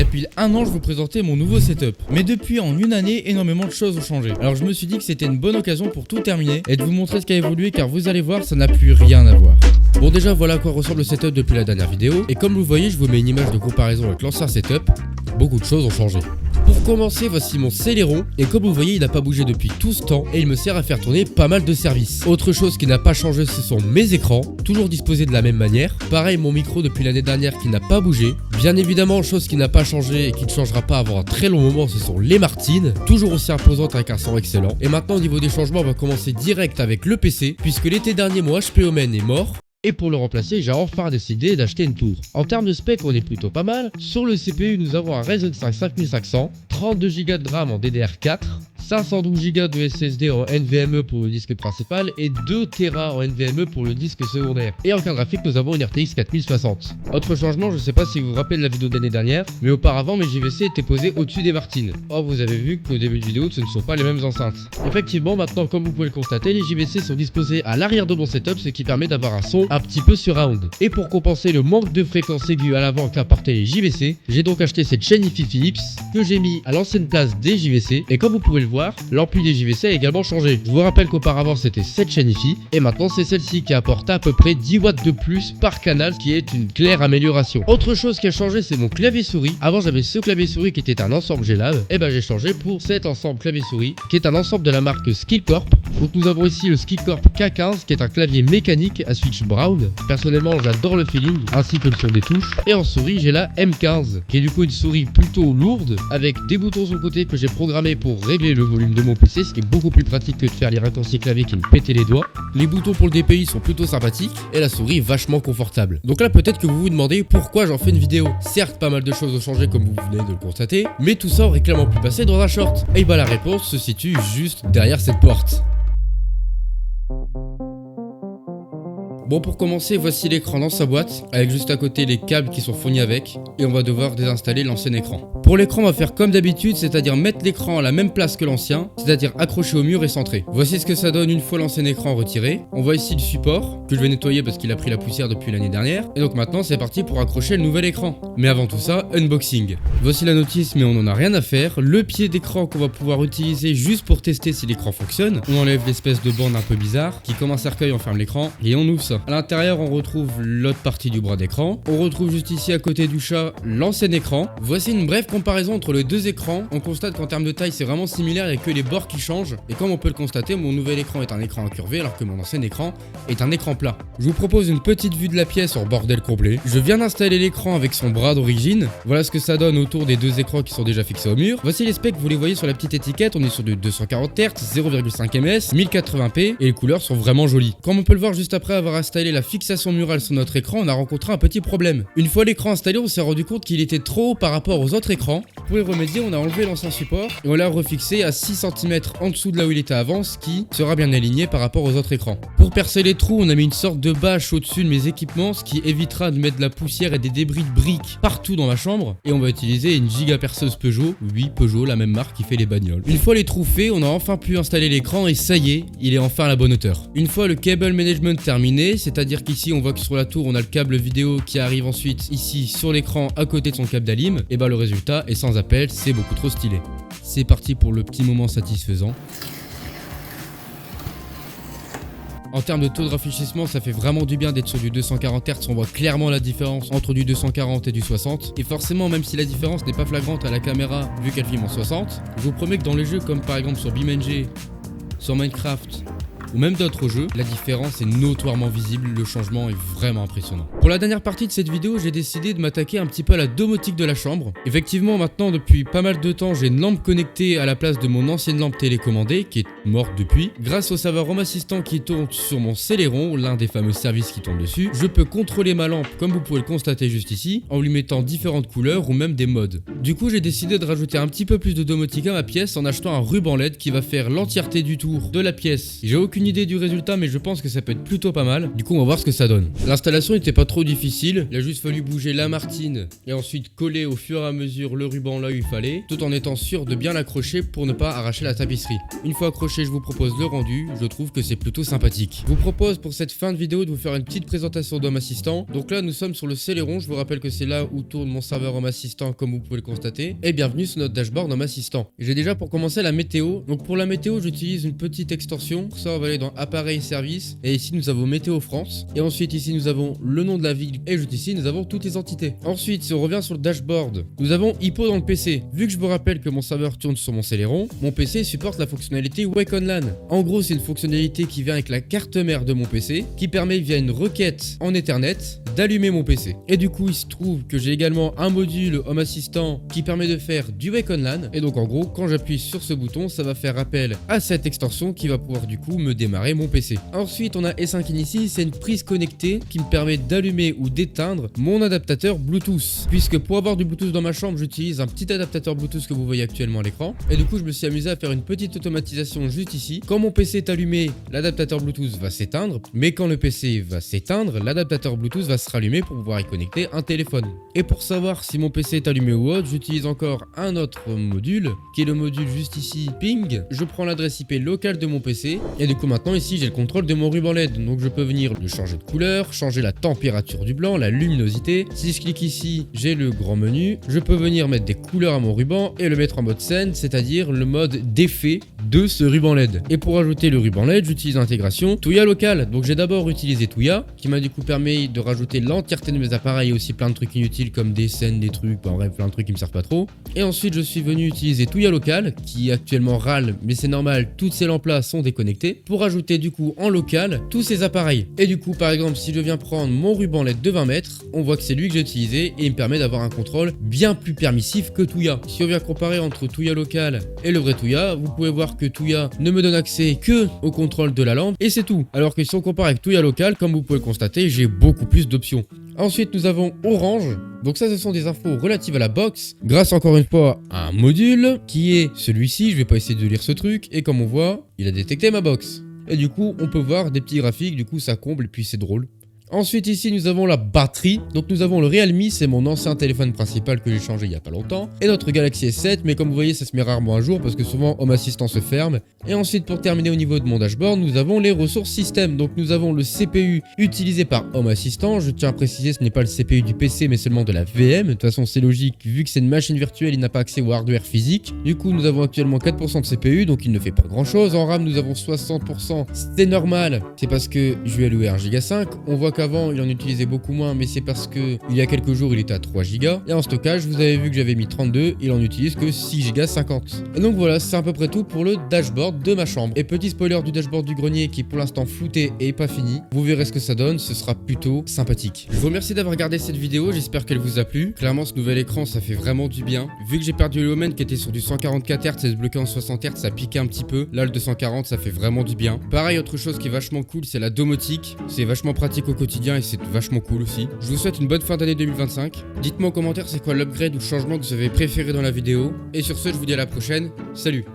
y a pile un an, je vous présentais mon nouveau setup. Mais depuis en une année, énormément de choses ont changé. Alors je me suis dit que c'était une bonne occasion pour tout terminer et de vous montrer ce qui a évolué, car vous allez voir, ça n'a plus rien à voir. Bon, déjà voilà à quoi ressemble le setup depuis la dernière vidéo, et comme vous voyez, je vous mets une image de comparaison avec l'ancien setup. Beaucoup de choses ont changé. Pour commencer, voici mon Celeron, et comme vous voyez, il n'a pas bougé depuis tout ce temps, et il me sert à faire tourner pas mal de services. Autre chose qui n'a pas changé, ce sont mes écrans, toujours disposés de la même manière. Pareil, mon micro depuis l'année dernière qui n'a pas bougé. Bien évidemment, chose qui n'a pas changé et qui ne changera pas avant un très long moment, ce sont les Martine, toujours aussi imposantes avec un son excellent. Et maintenant, au niveau des changements, on va commencer direct avec le PC, puisque l'été dernier, mon HP Omen est mort. Et pour le remplacer, j'ai enfin décidé d'acheter une tour. En termes de spec, on est plutôt pas mal. Sur le CPU, nous avons un Ryzen 5 5500, 32 Go de RAM en DDR4, 512 Go de SSD en NVMe pour le disque principal et 2 Tera en NVMe pour le disque secondaire. Et en carte graphique, nous avons une RTX 4060. Autre changement, je sais pas si vous vous rappelez de la vidéo de l'année dernière, mais auparavant mes JVC étaient posés au-dessus des Martine. Or, vous avez vu qu'au début de vidéo, ce ne sont pas les mêmes enceintes. Effectivement, maintenant, comme vous pouvez le constater, les JVC sont disposés à l'arrière de mon setup, ce qui permet d'avoir un son un petit peu surround. Et pour compenser le manque de fréquences aiguës à l'avant qu'apportaient les JVC, j'ai donc acheté cette chaîne hi-fi Philips que j'ai mis à l'ancienne place des JVC, et comme vous pouvez le voir, l'ampli des JVC a également changé. Je vous rappelle qu'auparavant c'était cette chaîne hi-fi, et maintenant c'est celle-ci qui apporte à peu près 10 watts de plus par canal, ce qui est une claire amélioration. Autre chose qui a changé, c'est mon clavier souris. Avant j'avais ce clavier souris qui était un ensemble G-Lab, et ben j'ai changé pour cet ensemble clavier souris qui est un ensemble de la marque Skillcorp. Donc nous avons ici le Skillcorp K15 qui est un clavier mécanique à switch brown. Personnellement j'adore le feeling ainsi que le son des touches. Et en souris j'ai la M15 qui est du coup une souris plutôt lourde avec des boutons sur le côté que j'ai programmés pour régler le volume de mon PC, ce qui est beaucoup plus pratique que de faire les raccourcis clavier qui me pétaient les doigts. Les boutons pour le DPI sont plutôt sympathiques et la souris vachement confortable. Donc là peut-être que vous vous demandez pourquoi j'en fais une vidéo. Certes pas mal de choses ont changé comme vous venez de le constater, mais tout ça aurait clairement pu passer dans un short. Et bah la réponse se situe juste derrière cette porte. Bon, pour commencer, voici l'écran dans sa boîte, avec juste à côté les câbles qui sont fournis avec, et on va devoir désinstaller l'ancien écran. Pour l'écran, on va faire comme d'habitude, c'est-à-dire mettre l'écran à la même place que l'ancien, c'est-à-dire accroché au mur et centré. Voici ce que ça donne une fois l'ancien écran retiré. On voit ici le support, que je vais nettoyer parce qu'il a pris la poussière depuis l'année dernière, et donc maintenant c'est parti pour accrocher le nouvel écran. Mais avant tout ça, unboxing. Voici la notice, mais on n'en a rien à faire. Le pied d'écran qu'on va pouvoir utiliser juste pour tester si l'écran fonctionne. On enlève l'espèce de bande un peu bizarre, qui comme un cercueil enferme l'écran, et on ouvre ça. À l'intérieur, on retrouve l'autre partie du bras d'écran. On retrouve juste ici à côté du chat l'ancien écran. Voici une brève comparaison entre les deux écrans. On constate qu'en termes de taille, c'est vraiment similaire, il n'y a que les bords qui changent. Et comme on peut le constater, mon nouvel écran est un écran incurvé alors que mon ancien écran est un écran plat. Je vous propose une petite vue de la pièce en bordel complet. Je viens d'installer l'écran avec son bras d'origine. Voilà ce que ça donne autour des deux écrans qui sont déjà fixés au mur. Voici les specs, vous les voyez sur la petite étiquette. On est sur du 240 Hz, 0,5 ms, 1080p et les couleurs sont vraiment jolies. Comme on peut le voir juste après avoir installé la fixation murale sur notre écran, on a rencontré un petit problème. Une fois l'écran installé, on s'est rendu compte qu'il était trop haut par rapport aux autres écrans. Pour y remédier, on a enlevé l'ancien support et on l'a refixé à 6 cm en dessous de là où il était avant, ce qui sera bien aligné par rapport aux autres écrans. Pour percer les trous, on a mis une sorte de bâche au-dessus de mes équipements, ce qui évitera de mettre de la poussière et des débris de briques partout dans ma chambre. Et on va utiliser une giga perceuse Peugeot, oui Peugeot, la même marque qui fait les bagnoles. Une fois les trous faits, on a enfin pu installer l'écran et ça y est, il est enfin à la bonne hauteur. Une fois le cable management terminé, c'est-à-dire qu'ici on voit que sur la tour on a le câble vidéo qui arrive ensuite ici sur l'écran à côté de son câble d'alim, et bah le résultat est sans appel, c'est beaucoup trop stylé. C'est parti pour le petit moment satisfaisant. En termes de taux de rafraîchissement, ça fait vraiment du bien d'être sur du 240 Hz, on voit clairement la différence entre du 240 et du 60. Et forcément, même si la différence n'est pas flagrante à la caméra vu qu'elle filme en 60, je vous promets que dans les jeux comme par exemple sur BeamNG, sur Minecraft ou même d'autres jeux, la différence est notoirement visible, le changement est vraiment impressionnant. Pour la dernière partie de cette vidéo, j'ai décidé de m'attaquer un petit peu à la domotique de la chambre. Effectivement, maintenant, depuis pas mal de temps, j'ai une lampe connectée à la place de mon ancienne lampe télécommandée, qui est morte depuis. Grâce au serveur Home Assistant qui tourne sur mon Celeron, l'un des fameux services qui tourne dessus, je peux contrôler ma lampe, comme vous pouvez le constater juste ici, en lui mettant différentes couleurs ou même des modes. Du coup, j'ai décidé de rajouter un petit peu plus de domotique à ma pièce en achetant un ruban LED qui va faire l'entièreté du tour de la pièce. J'ai aucune aucune idée du résultat, mais je pense que ça peut être plutôt pas mal. Du coup, on va voir ce que ça donne. L'installation n'était pas trop difficile. Il a juste fallu bouger la martine et ensuite coller au fur et à mesure le ruban là où il fallait, tout en étant sûr de bien l'accrocher pour ne pas arracher la tapisserie. Une fois accroché, je vous propose le rendu. Je trouve que c'est plutôt sympathique. Je vous propose pour cette fin de vidéo de vous faire une petite présentation d'Home Assistant. Donc là, nous sommes sur le Celeron. Je vous rappelle que c'est là où tourne mon serveur Home Assistant, comme vous pouvez le constater. Et bienvenue sur notre dashboard Home Assistant. J'ai déjà pour commencer la météo. Donc pour la météo, j'utilise une petite extension. Pour ça, on va aller dans Appareil Service. Et ici, nous avons Météo France. Et ensuite, ici, nous avons le nom de la ville. Et juste ici, nous avons toutes les entités. Ensuite, si on revient sur le dashboard, nous avons Hippo dans le PC. Vu que je vous rappelle que mon serveur tourne sur mon Celeron, mon PC supporte la fonctionnalité Wake on LAN. En gros, c'est une fonctionnalité qui vient avec la carte mère de mon PC, qui permet via une requête en Ethernet d'allumer mon PC. Et du coup, il se trouve que j'ai également un module Home Assistant qui permet de faire du Wake on LAN. Et donc en gros, quand j'appuie sur ce bouton, ça va faire appel à cette extension qui va pouvoir du coup me démarrer mon PC. Ensuite, on a S5 ici, c'est une prise connectée qui me permet d'allumer ou d'éteindre mon adaptateur Bluetooth. Puisque pour avoir du Bluetooth dans ma chambre, j'utilise un petit adaptateur Bluetooth que vous voyez actuellement à l'écran. Et du coup, je me suis amusé à faire une petite automatisation juste ici. Quand mon PC est allumé, l'adaptateur Bluetooth va s'éteindre. Mais quand le PC va s'éteindre, l'adaptateur Bluetooth va se rallumer pour pouvoir y connecter un téléphone. Et pour savoir si mon PC est allumé ou autre, j'utilise encore un autre module, qui est le module juste ici, ping. Je prends l'adresse IP locale de mon PC. Et du coup, maintenant ici, j'ai le contrôle de mon ruban LED. Donc je peux venir le changer de couleur, changer la température du blanc, la luminosité. Si je clique ici, j'ai le grand menu. Je peux venir mettre des couleurs à mon ruban et le mettre en mode scène, c'est-à-dire le mode d'effet de ce ruban LED. Et pour ajouter le ruban LED, j'utilise l'intégration Tuya Local. Donc j'ai d'abord utilisé Tuya, qui m'a du coup permis de rajouter l'entièreté de mes appareils et aussi plein de trucs inutiles comme des scènes, des trucs, en bref, plein de trucs qui me servent pas trop. Et ensuite, je suis venu utiliser Tuya Local, qui actuellement râle, mais c'est normal, toutes ces lampes-là sont déconnectées, pour ajouter du coup en local tous ces appareils. Et du coup, par exemple, si je viens prendre mon ruban LED de 20 mètres, on voit que c'est lui que j'ai utilisé et il me permet d'avoir un contrôle bien plus permissif que Tuya. Si on vient comparer entre Tuya Local et le vrai Tuya, vous pouvez voir que Tuya ne me donne accès que au contrôle de la lampe et c'est tout. Alors que si on compare avec Tuya Local, comme vous pouvez le constater, j'ai beaucoup plus d'options. Ensuite, nous avons Orange. Donc ça, ce sont des infos relatives à la box, grâce encore une fois à un module qui est celui-ci. Je vais pas essayer de lire ce truc et comme on voit, il a détecté ma box. Et du coup, on peut voir des petits graphiques, du coup ça comble et puis c'est drôle. Ensuite ici nous avons la batterie, donc nous avons le Realme, c'est mon ancien téléphone principal que j'ai changé il y a pas longtemps, et notre Galaxy S7, mais comme vous voyez ça se met rarement à jour parce que souvent Home Assistant se ferme. Et ensuite pour terminer au niveau de mon dashboard, nous avons les ressources système, donc nous avons le CPU utilisé par Home Assistant, je tiens à préciser ce n'est pas le CPU du PC mais seulement de la VM, de toute façon c'est logique vu que c'est une machine virtuelle il n'a pas accès au hardware physique. Du coup nous avons actuellement 4% de CPU donc il ne fait pas grand chose, en RAM nous avons 60%, c'est normal, c'est parce que je lui ai alloué 1,5 Go, on voit qu'avant il en utilisait beaucoup moins mais c'est parce que il y a quelques jours il était à 3 Go et en stockage vous avez vu que j'avais mis 32, il en utilise que 6 Go 50. Et donc voilà c'est à peu près tout pour le dashboard de ma chambre. Et petit spoiler du dashboard du grenier qui est pour l'instant flouté et pas fini, vous verrez ce que ça donne, ce sera plutôt sympathique. Je vous remercie d'avoir regardé cette vidéo, j'espère qu'elle vous a plu. Clairement ce nouvel écran ça fait vraiment du bien. Vu que j'ai perdu le Lumen qui était sur du 144 Hz et se bloqué en 60 Hz, ça piquait un petit peu. Là le 240 ça fait vraiment du bien. Pareil autre chose qui est vachement cool c'est la domotique, c'est vachement pratique au quotidien et c'est vachement cool aussi. Je vous souhaite une bonne fin d'année 2025. Dites-moi en commentaire c'est quoi l'upgrade ou le changement que vous avez préféré dans la vidéo. Et sur ce je vous dis à la prochaine, salut.